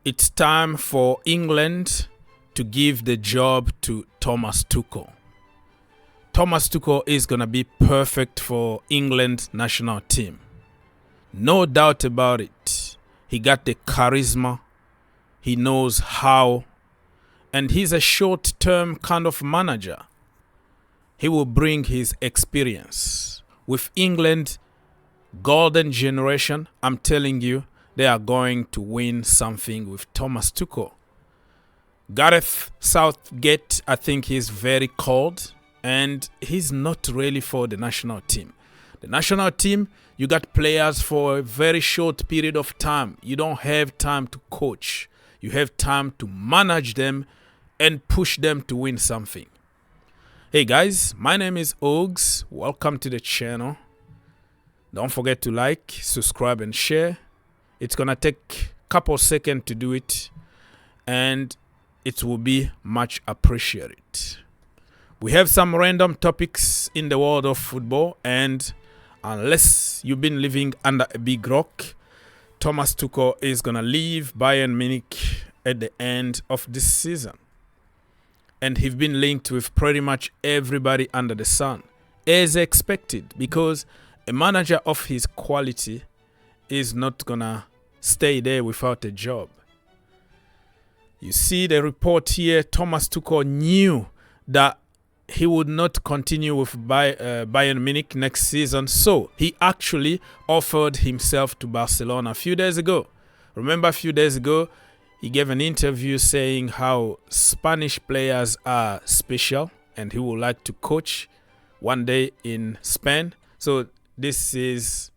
It's time for England to give the job to Thomas Tuchel. Thomas Tuchel is going to be perfect for England national team. No doubt about it. He got the charisma. He knows how. And he's a short-term kind of manager. He will bring his experience. With England, golden generation, I'm telling you, they are going to win something with Thomas Tuchel. Gareth Southgate, I think he's very cold. And he's not really for the national team. The national team, you got players for a very short period of time. You don't have time to coach. You have time to manage them and push them to win something. Hey guys, my name is Ogs. Welcome to the channel. Don't forget to like, subscribe and share. It's gonna take a couple seconds to do it, and it will be much appreciated. We have some random topics in the world of football, and unless you've been living under a big rock, Thomas Tuchel is gonna leave Bayern Munich at the end of this season. And he's been linked with pretty much everybody under the sun, as expected, because a manager of his quality is not gonna stay there without a job. You see the report here, Thomas Tuchel knew that he would not continue with Bayern Munich next season, so he actually offered himself to Barcelona a few days ago. Remember, a few days ago, he gave an interview saying how Spanish players are special and he would like to coach one day in Spain. So this is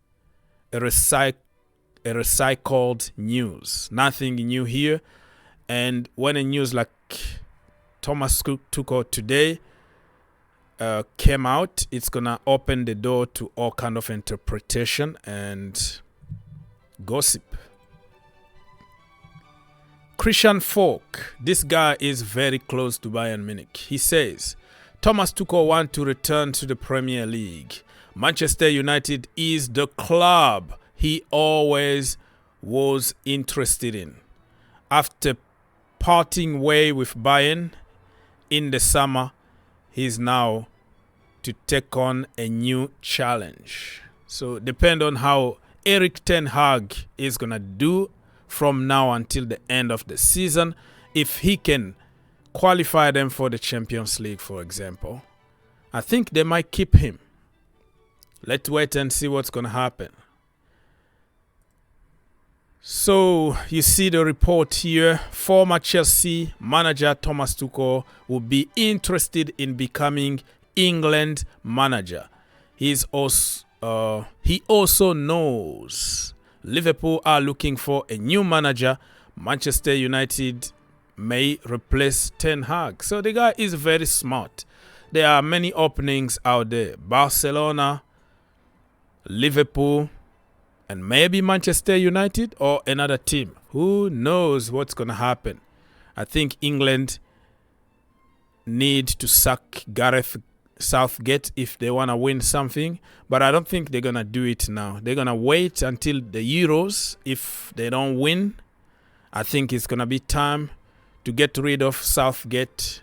a recycled news. Nothing new here. And when a news like Thomas Tuchel today came out, it's gonna open the door to all kind of interpretation and gossip. Christian Falk, this guy is very close to Bayern Munich. He says, Thomas Tuchel wants to return to the Premier League. Manchester United is the club he always was interested in. After parting way with Bayern in the summer, he's now to take on a new challenge. So depend on how Erik ten Hag is going to do from now until the end of the season. If he can qualify them for the Champions League, for example, I think they might keep him. Let's wait and see what's going to happen. So you see the report here. Former Chelsea manager Thomas Tuchel will be interested in becoming England manager. He also knows Liverpool are looking for a new manager. Manchester United may replace Ten Hag. So the guy is very smart. There are many openings out there. Barcelona, Liverpool, and maybe Manchester United or another team. Who knows what's going to happen? I think England need to sack Gareth Southgate if they want to win something. But I don't think they're going to do it now. They're going to wait until the Euros. If they don't win, I think it's going to be time to get rid of Southgate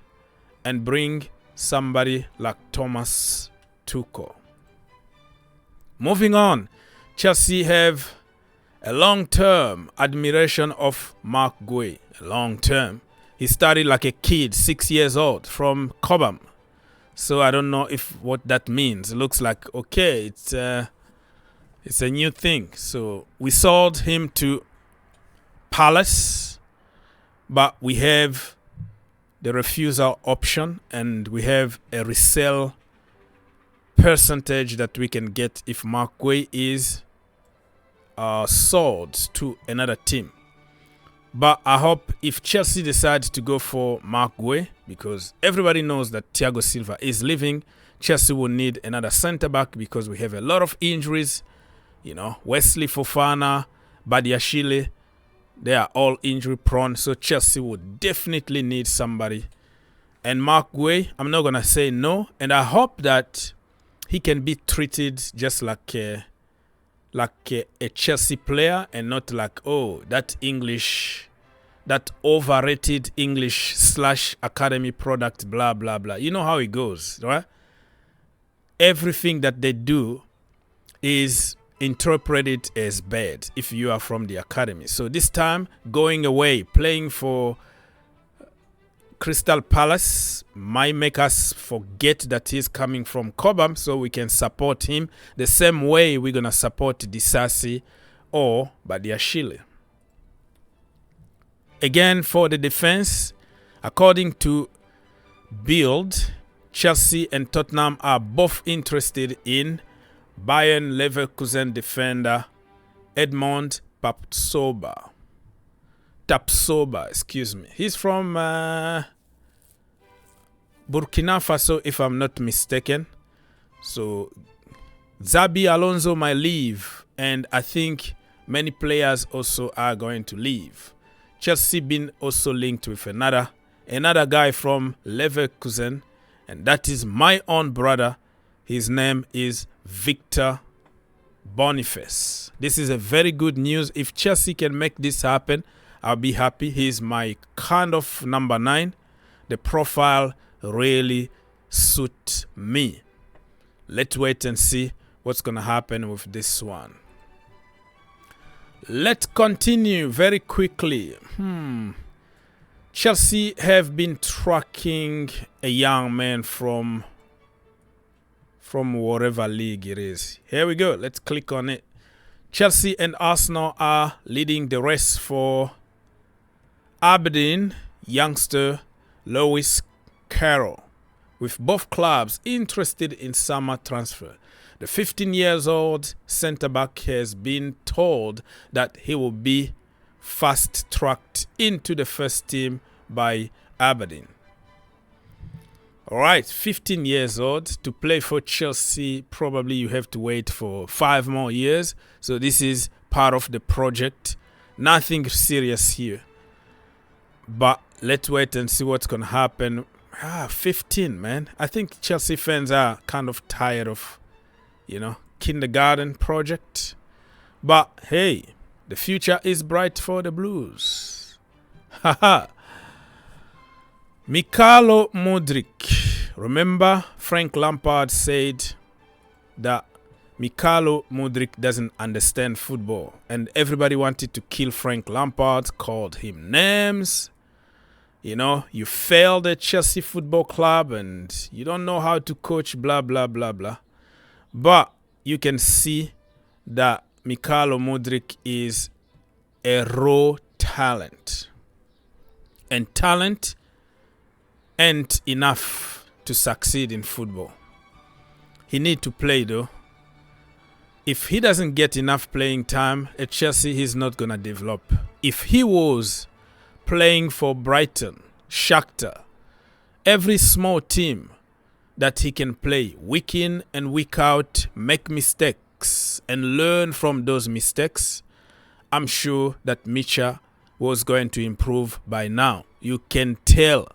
and bring somebody like Thomas Tuchel. Moving on. Chelsea have a long-term admiration of Mark Guehi. Long-term. He started like a kid, 6 years old, from Cobham. So I don't know if what that means. It looks like, okay, it's a new thing. So we sold him to Palace, but we have the refusal option and we have a resale percentage that we can get if Mark Guehi is sold to another team. But I hope if Chelsea decides to go for Mark Guehi, because everybody knows that Thiago Silva is leaving, Chelsea will need another centre-back because we have a lot of injuries. You know, Wesley Fofana, Badiashile, they are all injury-prone. So Chelsea would definitely need somebody. And Mark Guehi, I'm not going to say no. And I hope that he can be treated just like a Chelsea player and not like, oh, that English that overrated English / academy product, blah, blah, blah. You know how it goes, right? Everything that they do is interpreted as bad if you are from the academy. So this time, going away, playing for Crystal Palace might make us forget that he's coming from Cobham, so we can support him the same way we're going to support Disasi or Badiashile. Again, for the defense, according to Build, Chelsea and Tottenham are both interested in Bayern Leverkusen defender Edmond Tapsoba. Excuse me. He's from Burkina Faso, if I'm not mistaken. So Xabi Alonso might leave, and I think many players also are going to leave. Chelsea been also linked with another guy from Leverkusen, and that is my own brother. His name is Victor Boniface. This is a very good news. If Chelsea can make this happen, I'll be happy. He's my kind of number 9. The profile really suits me. Let's wait and see what's going to happen with this one. Let's continue very quickly. Chelsea have been tracking a young man from whatever league it is. Here we go. Let's click on it. Chelsea and Arsenal are leading the race for Aberdeen youngster Lewis Carroll, with both clubs interested in summer transfer. The 15-year-old centre-back has been told that he will be fast-tracked into the first team by Aberdeen. All right, 15 years old. To play for Chelsea, probably you have to wait for 5 more years. So this is part of the project. Nothing serious here. But let's wait and see what's going to happen. 15, man. I think Chelsea fans are kind of tired of, kindergarten project. But hey, the future is bright for the Blues. Haha. Mykhailo Mudryk. Remember, Frank Lampard said that Mykhailo Mudryk doesn't understand football. And everybody wanted to kill Frank Lampard, called him names. You failed at Chelsea Football Club and you don't know how to coach, blah, blah, blah, blah. But you can see that Mykhailo Mudryk is a raw talent. And talent ain't enough to succeed in football. He needs to play though. If he doesn't get enough playing time at Chelsea, he's not going to develop. If he was playing for Brighton, Shakhtar, every small team that he can play week in and week out, make mistakes and learn from those mistakes, I'm sure that Micha was going to improve by now. You can tell,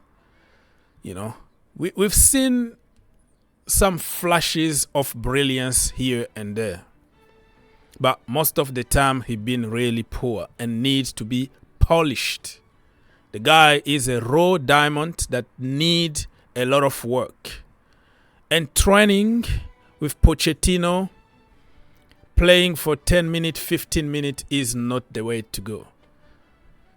we've seen some flashes of brilliance here and there. But most of the time, he's been really poor and needs to be polished. The guy is a raw diamond that needs a lot of work. And training with Pochettino, playing for 10 minutes, 15 minutes is not the way to go.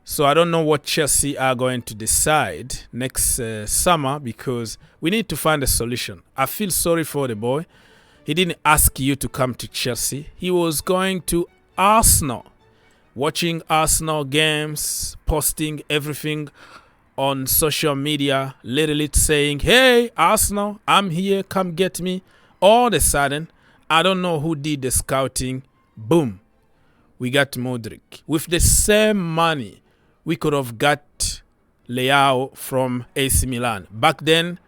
So I don't know what Chelsea are going to decide next summer, because we need to find a solution. I feel sorry for the boy. He didn't ask you to come to Chelsea. He was going to Arsenal, watching Arsenal games, posting everything on social media, literally saying, hey, Arsenal, I'm here, come get me. All of a sudden, I don't know who did the scouting. Boom, we got Mudryk. With the same money, we could have got Leao from AC Milan. Back then,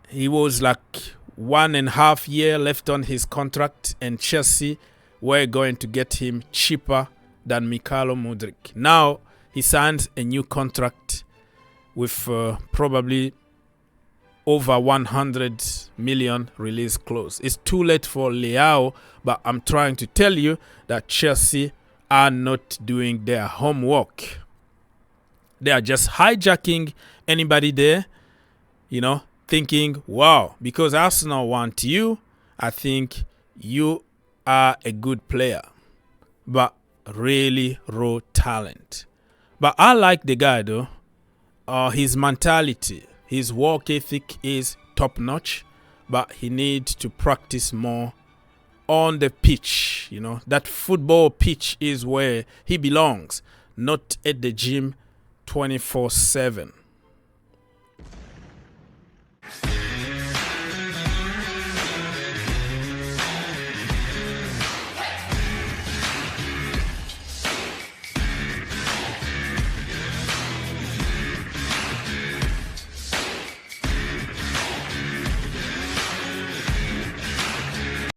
he was like 1.5 years left on his contract, and Chelsea were going to get him cheaper than Mykhailo Mudryk. Now, he signed a new contract with probably over 100 million release clause. It's too late for Leao, but I'm trying to tell you that Chelsea are not doing their homework. They are just hijacking anybody there, thinking, wow, because Arsenal want you, I think you are a good player, but really raw talent. But I like the guy though. His mentality, his work ethic is top notch, but he needs to practice more on the pitch. That football pitch is where he belongs, not at the gym 24/7.